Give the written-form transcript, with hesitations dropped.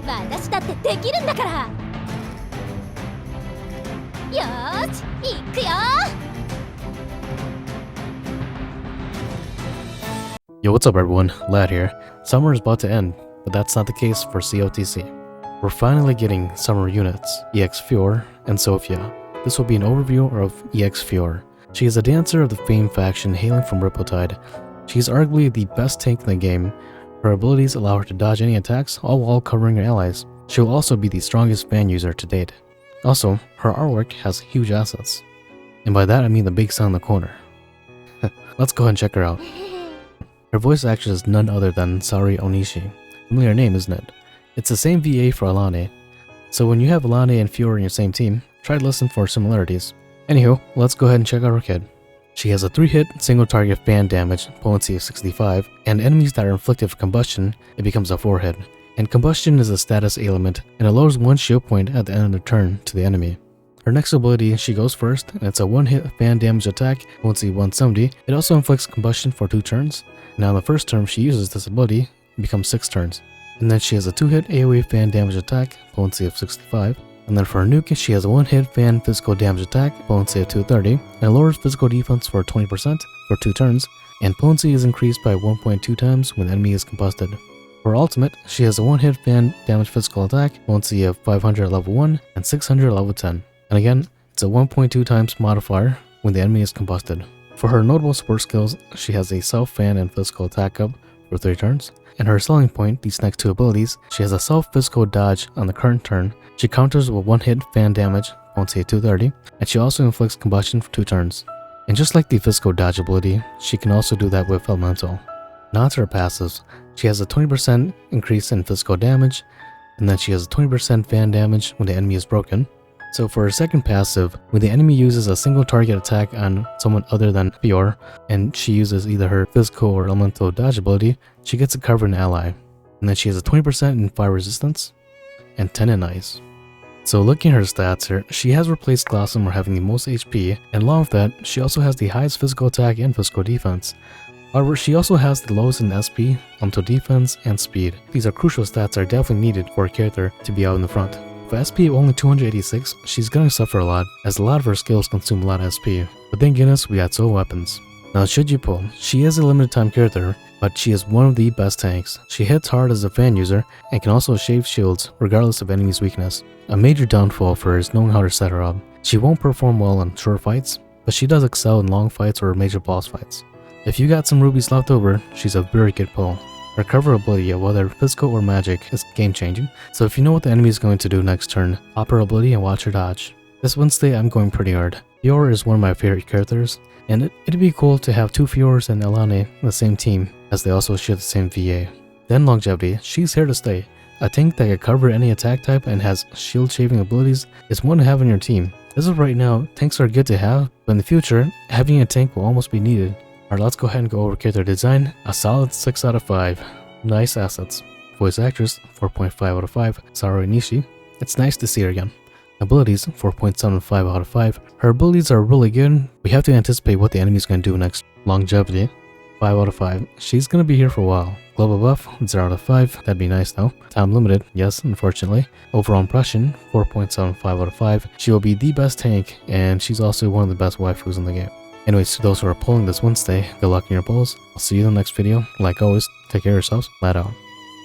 私だってできるんだから。よーし、行くよ。 Yo, what's up everyone, Lad here. Summer is about to end, but that's not the case for COTC. We're finally getting summer units, EX Fiore and Sophia. This will be an overview of EX Fiore. She is a dancer of the Fame faction hailing from Riptide. She is arguably the best tank in the game. Her abilities allow her to dodge any attacks, all while covering her allies. She will also be the strongest fan user to date. Also, her artwork has huge assets. And by that I mean the big sun in the corner. Let's go ahead and check her out. Her voice actress is none other than Sari Onishi. Familiar name, isn't it? It's the same VA for Alane. So when you have Alane and Fiore in your same team, try to listen for similarities. Anywho, let's go ahead and check out her kid. She has a 3-hit single target fan damage, potency of 65, and enemies that are inflicted with combustion, it becomes a 4-hit. And combustion is a status ailment, and it lowers 1 shield point at the end of the turn to the enemy. Her next ability, she goes first, and it's a 1-hit fan damage attack, potency 170. It also inflicts combustion for 2 turns. Now in the first turn she uses this ability, it becomes 6 turns. And then she has a 2-hit AoE fan damage attack, potency of 65. And then for her nuke, she has a 1-hit fan physical damage attack, potency of 230, and it lowers physical defense for 20% for 2 turns, and potency is increased by 1.2 times when the enemy is combusted. For her ultimate, she has a 1-hit fan damage physical attack, potency of 500 at level 1 and 600 at level 10. And again, it's a 1.2 times modifier when the enemy is combusted. For her notable support skills, she has a self-fan and physical attack up for 3 turns. And her selling point, these next 2 abilities, she has a self-physical dodge on the current turn. She counters with 1-hit fan damage, potency of 230, and she also inflicts combustion for 2 turns. And just like the physical dodge ability, she can also do that with elemental. Now to her passives, she has a 20% increase in physical damage, and then she has a 20% fan damage when the enemy is broken. So for her second passive, when the enemy uses a single target attack on someone other than Fiore, and she uses either her physical or elemental dodge ability, she gets to cover an ally. And then she has a 20% in fire resistance, and 10 in ice. So looking at her stats here, she has replaced Glossum having the most HP, and along with that, she also has the highest physical attack and physical defense. However, she also has the lowest in SP, elemental defense, and speed. These are crucial stats that are definitely needed for a character to be out in the front. With SP of only 286, she's gonna suffer a lot, as a lot of her skills consume a lot of SP. But thank goodness we got soul weapons. Now should you pull, she is a limited time character, but she is one of the best tanks. She hits hard as a fan user, and can also shave shields regardless of enemy's weakness. A major downfall for her is knowing how to set her up. She won't perform well in short fights, but she does excel in long fights or major boss fights. If you got some rubies left over, she's a very good pull. Her cover ability, whether physical or magic, is game changing, so if you know what the enemy is going to do next turn, pop her ability and watch her dodge. This Wednesday I'm going pretty hard. Fiore is one of my favorite characters, and it'd be cool to have 2 Fiores and Alane in the same team, as they also share the same VA. Then longevity, she's here to stay. A tank that can cover any attack type and has shield shaving abilities is one to have on your team. As of right now, tanks are good to have, but in the future, having a tank will almost be needed. Alright, let's go ahead and go over character design. A solid 6 out of 5. Nice assets. Voice actress, 4.5 out of 5. Sari Onishi. It's nice to see her again. Abilities, 4.75 out of 5. Her abilities are really good. We have to anticipate what the enemy's going to do next. Longevity, 5 out of 5. She's going to be here for a while. Global buff, 0 out of 5. That'd be nice though. Time limited, yes, unfortunately. Overall impression, 4.75 out of 5. She will be the best tank, and she's also one of the best waifus in the game. Anyways, to those who are pulling this Wednesday, good luck in your pulls. I'll see you in the next video. Like always, take care of yourselves. Lad out.